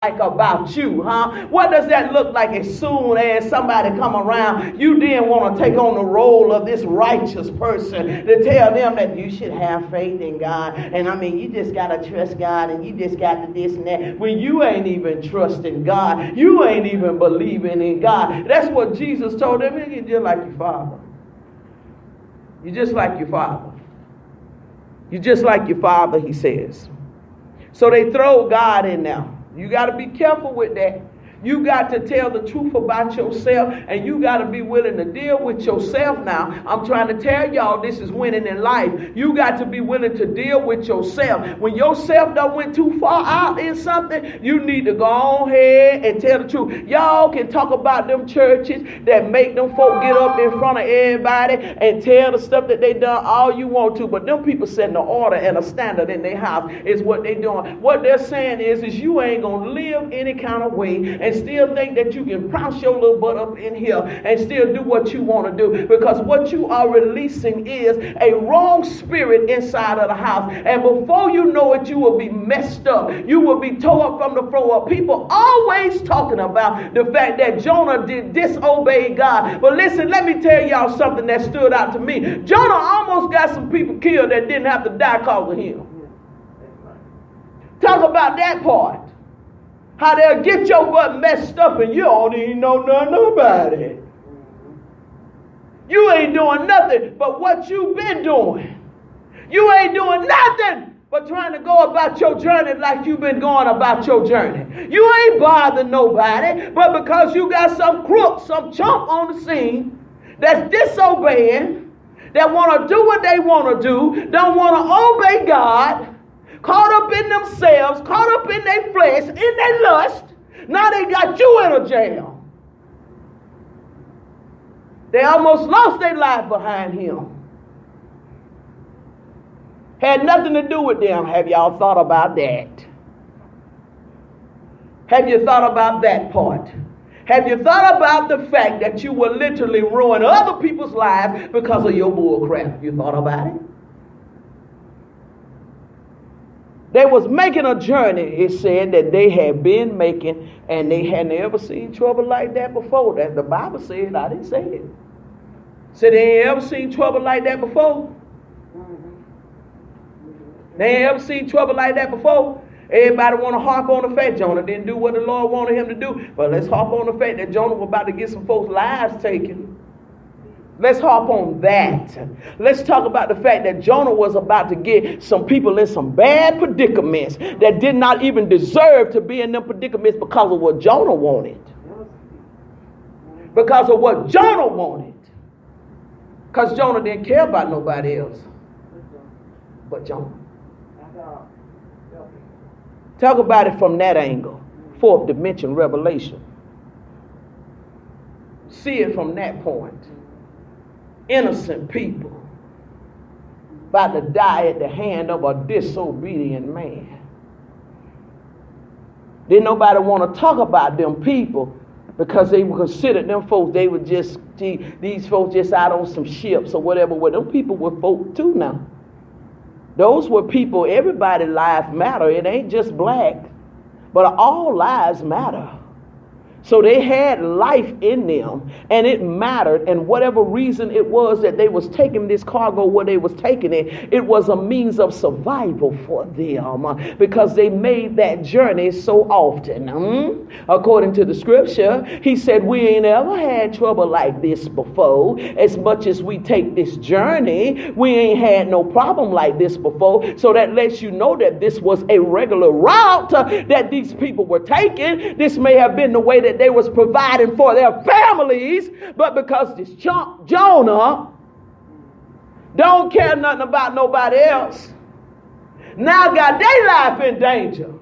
like about you, huh? What does that look like as soon as somebody come around, you then want to take on the role of this righteous person to tell them that you should have faith in God. And I mean, you just got to trust God and you just got to this and that. When you ain't even trusting God, you ain't even believing in God. That's what Jesus told them. You're just like your father. You're just like your father. You're just like your father, he says. So they throw God in there. You got to be careful with that. You got to tell the truth about yourself, and you got to be willing to deal with yourself now. I'm trying to tell y'all this is winning in life. You got to be willing to deal with yourself. When yourself done went too far out in something, you need to go on ahead and tell the truth. Y'all can talk about them churches that make them folk get up in front of everybody and tell the stuff that they done all you want to, but them people setting an order and a standard in their house is what they doing. What they're saying is you ain't going to live any kind of way and still think that you can pounce your little butt up in here and still do what you want to do, because what you are releasing is a wrong spirit inside of the house, and before you know it, you will be messed up. You will be tore up from the floor up. People always talking about the fact that Jonah did disobey God, but listen, let me tell y'all something that stood out to me. Jonah almost got some people killed that didn't have to die because of him. Talk about that part. How they'll get your butt messed up and you don't even know nothing about it. You ain't doing nothing but what you've been doing. You ain't doing nothing but trying to go about your journey like you've been going about your journey. You ain't bothering nobody, but because you got some crook, some chump on the scene that's disobeying, that want to do what they want to do, don't want to obey God, caught up in themselves, caught up in their flesh, in their lust. Now they got you in a jail. They almost lost their life behind him. Had nothing to do with them. Have y'all thought about that? Have you thought about that part? Have you thought about the fact that you will literally ruin other people's lives because of your bull crap? You thought about it? They was making a journey, it said, that they had been making, and they hadn't ever seen trouble like that before. That the Bible said, I didn't say it. Said they ain't ever seen trouble like that before. They ain't ever seen trouble like that before. Everybody want to harp on the fact Jonah didn't do what the Lord wanted him to do. But let's harp on the fact that Jonah was about to get some folks' lives taken. Let's harp on that. Let's talk about the fact that Jonah was about to get some people in some bad predicaments that did not even deserve to be in them predicaments because of what Jonah wanted. Because of what Jonah wanted. Because Jonah didn't care about nobody else but Jonah. Talk about it from that angle. Fourth dimension revelation. See it from that point. Innocent people about to die at the hand of a disobedient man. Didn't nobody want to talk about them people because they were considered them folks. They were just, these folks just out on some ships or whatever. Well, them people were folk too now. Those were people, everybody's life matter. It ain't just black, but all lives matter. So they had life in them, and it mattered, and whatever reason it was that they was taking this cargo where they was taking it, it was a means of survival for them because they made that journey so often. According to the scripture, he said, we ain't ever had trouble like this before. As much as we take this journey, we ain't had no problem like this before. So that lets you know that this was a regular route that these people were taking. This may have been the way that they was providing for their families, but because this chump Jonah don't care nothing about nobody else, now got their life in danger.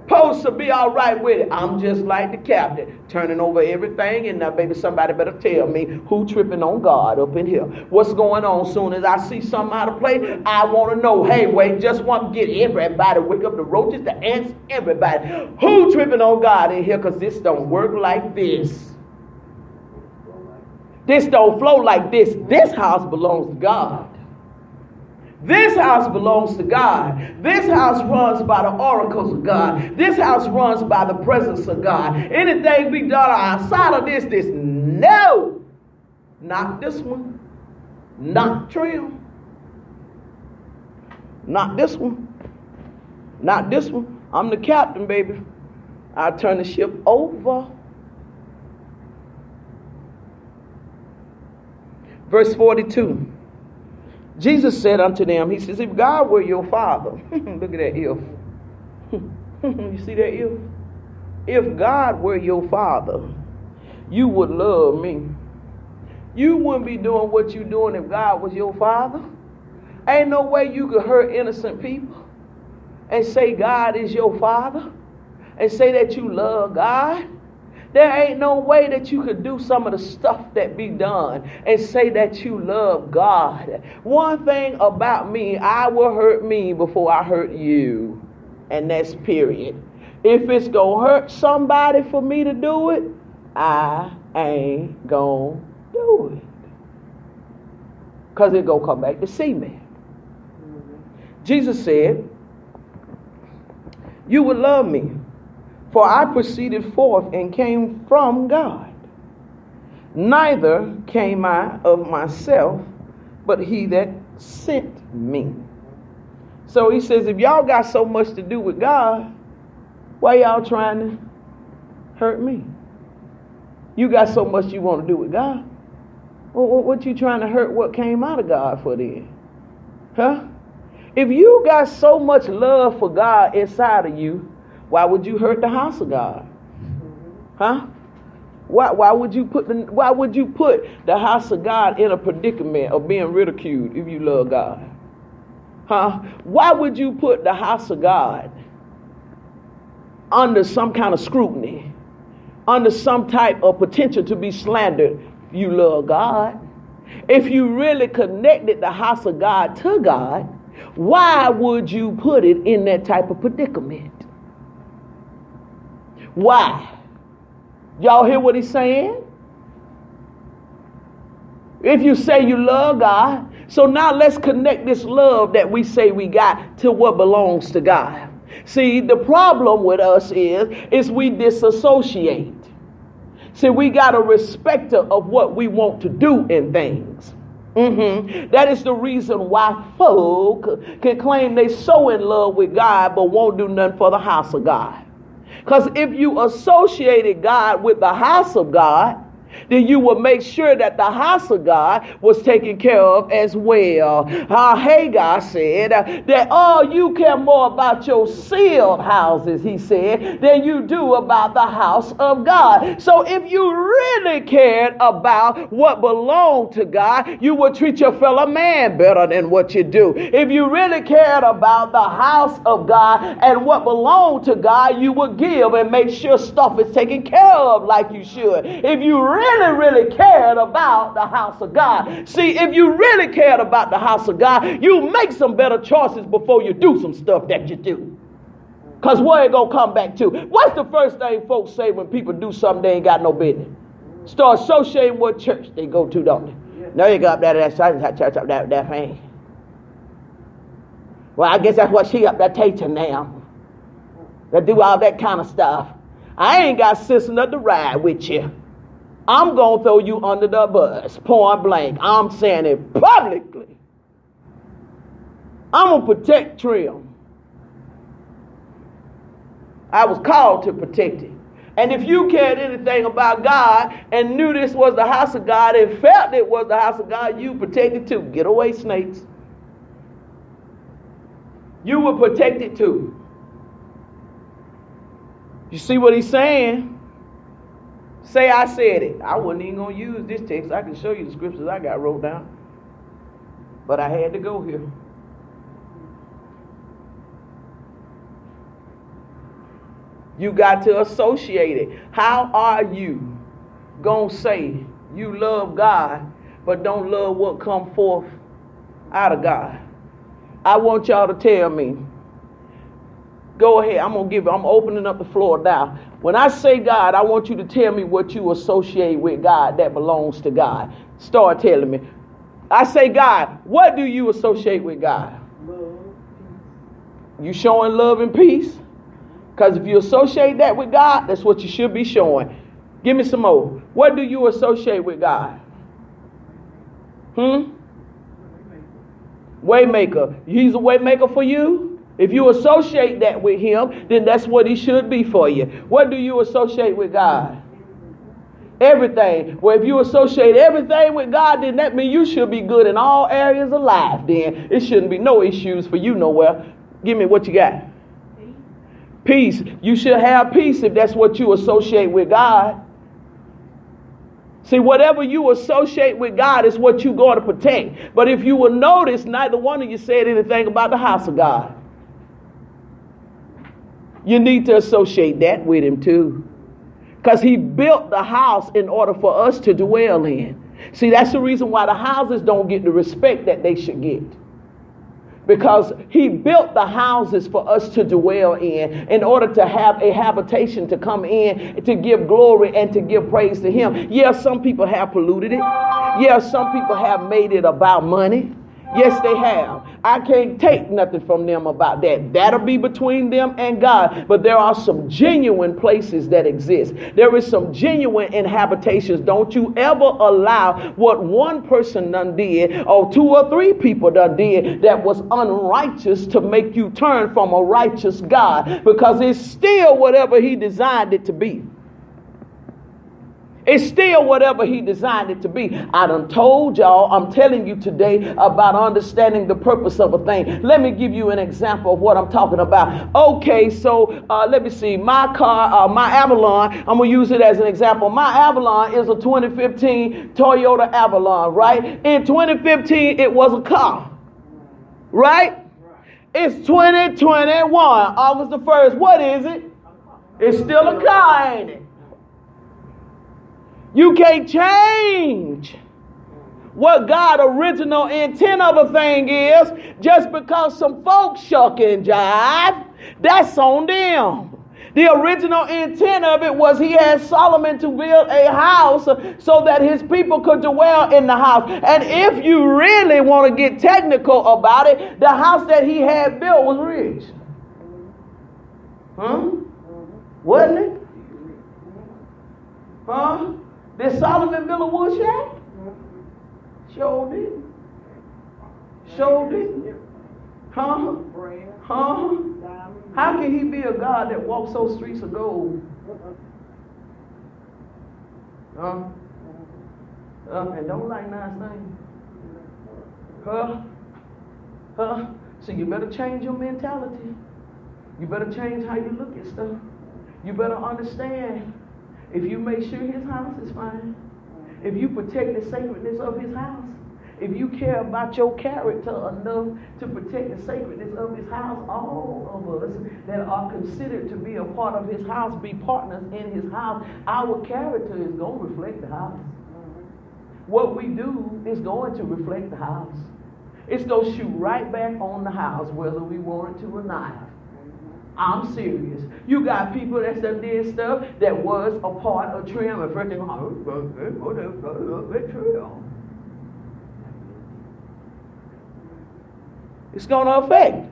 Supposed to be all right with it. I'm just like the captain, turning over everything, and now baby, somebody better tell me who tripping on God up in here. What's going on? Soon as I see something out of place, I want to know. Hey, wait, just want to get everybody, wake up the roaches, the ants, everybody. Who tripping on God in here? Because this don't work like this. This don't flow like this. This house belongs to God. This house belongs to God. This house runs by the oracles of God. This house runs by the presence of God. Anything be done outside of this, no. Not this one. Not Trim. Not this one. Not this one. I'm the captain, baby. I turn the ship over. Verse 42. Jesus said unto them, he says, if God were your father, look at that if. You see that if? If God were your father, you would love me. You wouldn't be doing what you're doing if God was your father. Ain't no way you could hurt innocent people and say God is your father and say that you love God. There ain't no way that you could do some of the stuff that be done and say that you love God. One thing about me, I will hurt me before I hurt you. And that's period. If it's going to hurt somebody for me to do it, I ain't going to do it. Because it going to come back to see me. Jesus said, you will love me. For I proceeded forth and came from God. Neither came I of myself, but he that sent me. So he says, if y'all got so much to do with God, why y'all trying to hurt me? You got so much you want to do with God. Well, what you trying to hurt what came out of God for then? Huh? If you got so much love for God inside of you, why would you hurt the house of God? Huh? Why would you put the house of God in a predicament of being ridiculed if you love God? Huh? Why would you put the house of God under some kind of scrutiny, under some type of potential to be slandered if you love God? If you really connected the house of God to God, why would you put it in that type of predicament? Why? Y'all hear what he's saying? If you say you love God, so now let's connect this love that we say we got to what belongs to God. See, the problem with us is we disassociate. See, we got a respect of what we want to do in things. That is the reason why folk can claim they so in love with God but won't do nothing for the house of God. Because if you associated God with the house of God, then you will make sure that the house of God was taken care of as well. Hagar said that, you care more about your sealed houses, he said, than you do about the house of God. So if you really cared about what belonged to God, you would treat your fellow man better than what you do. If you really cared about the house of God and what belonged to God, you would give and make sure stuff is taken care of like you should. If you really cared about the house of God. See, if you really cared about the house of God, you make some better choices before you do some stuff that you do. Because where it gonna come back to? What's the first thing folks say when people do something they ain't got no business? Start associating what church they go to, don't they? Now you go up there to that church up there with that thing. Well, I guess that's what she up there teaching now. They do all that kind of stuff. I ain't got sense enough to ride with you. I'm going to throw you under the bus, point blank. I'm saying it publicly. I'm going to protect Trim. I was called to protect it. And if you cared anything about God and knew this was the house of God and felt it was the house of God, you protect it too. Get away, snakes. You will protect it too. You see what he's saying? Say I said it. I wasn't even going to use this text. I can show you the scriptures I got wrote down. But I had to go here. You got to associate it. How are you going to say you love God but don't love what come forth out of God? I want y'all to tell me. Go ahead. I'm opening up the floor now. When I say God, I want you to tell me what you associate with God that belongs to God. Start telling me. I say, God, what do you associate with God? You showing love and peace? Because if you associate that with God, that's what you should be showing. Give me some more. What do you associate with God? Waymaker. He's a waymaker for you. If you associate that with him, then that's what he should be for you. What do you associate with God? Everything. Well, if you associate everything with God, then that means you should be good in all areas of life. Then it shouldn't be no issues for you nowhere. Give me what you got. Peace. You should have peace if that's what you associate with God. See, whatever you associate with God is what you're going to protect. But if you will notice, neither one of you said anything about the house of God. You need to associate that with him too. Because he built the house in order for us to dwell in. See, that's the reason why the houses don't get the respect that they should get. Because he built the houses for us to dwell in order to have a habitation to come in, to give glory and to give praise to him. Yeah, some people have polluted it. Yeah, some people have made it about money. Yes, they have. I can't take nothing from them about that. That'll be between them and God. But there are some genuine places that exist. There is some genuine inhabitations. Don't you ever allow what one person done did or 2 or 3 people done did that was unrighteous to make you turn from a righteous God. Because it's still whatever he designed it to be. It's still whatever he designed it to be. I done told y'all, I'm telling you today about understanding the purpose of a thing. Let me give you an example of what I'm talking about. Okay, so let me see. My car, my Avalon, I'm going to use it as an example. My Avalon is a 2015 Toyota Avalon, right? In 2015, it was a car, right? It's 2021, August the 1st. What is it? It's still a car, ain't it? You can't change what God's original intent of a thing is just because some folks shuck and jive. That's on them. The original intent of it was he had Solomon to build a house so that his people could dwell in the house. And if you really want to get technical about it, the house that he had built was rich. Wasn't it? Did Solomon build a wood shack? Sure did. Sure did. How can he be a God that walks those streets of gold? And don't like nice things. So you better change your mentality. You better change how you look at stuff. You better understand. If you make sure his house is fine, if you protect the sacredness of his house, if you care about your character enough to protect the sacredness of his house, all of us that are considered to be a part of his house, be partners in his house, our character is going to reflect the house. What we do is going to reflect the house. It's going to shoot right back on the house, whether we want it to or not. I'm serious. You got people that did stuff that was a part of trim and freaking trim. It's going to affect.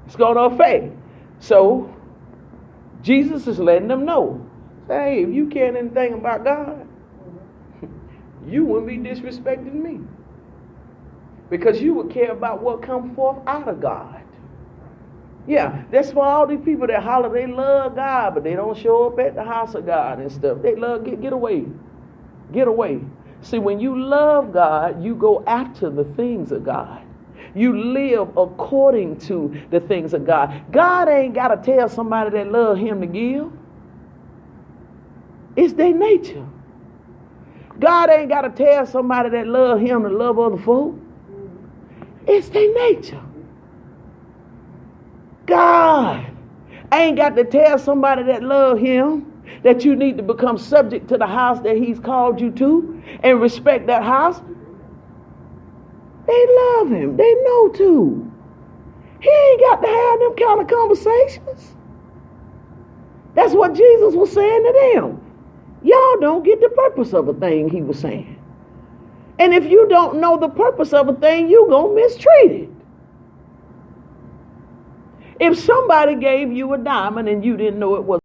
It's going to affect. So Jesus is letting them know, hey, if you care anything about God, you wouldn't be disrespecting me. Because you would care about what comes forth out of God. Yeah, that's for all these people that holler they love God, but they don't show up at the house of God and stuff. They love, get away. Get away. See, when you love God, you go after the things of God. You live according to the things of God. God ain't got to tell somebody that love him to give. It's their nature. God ain't got to tell somebody that love him to love other folk. It's their nature. God ain't got to tell somebody that love him that you need to become subject to the house that he's called you to and respect that house. They love him. They know to. He ain't got to have them kind of conversations. That's what Jesus was saying to them. Y'all don't get the purpose of a thing he was saying. And if you don't know the purpose of a thing, you're going to mistreat it. If somebody gave you a diamond and you didn't know it was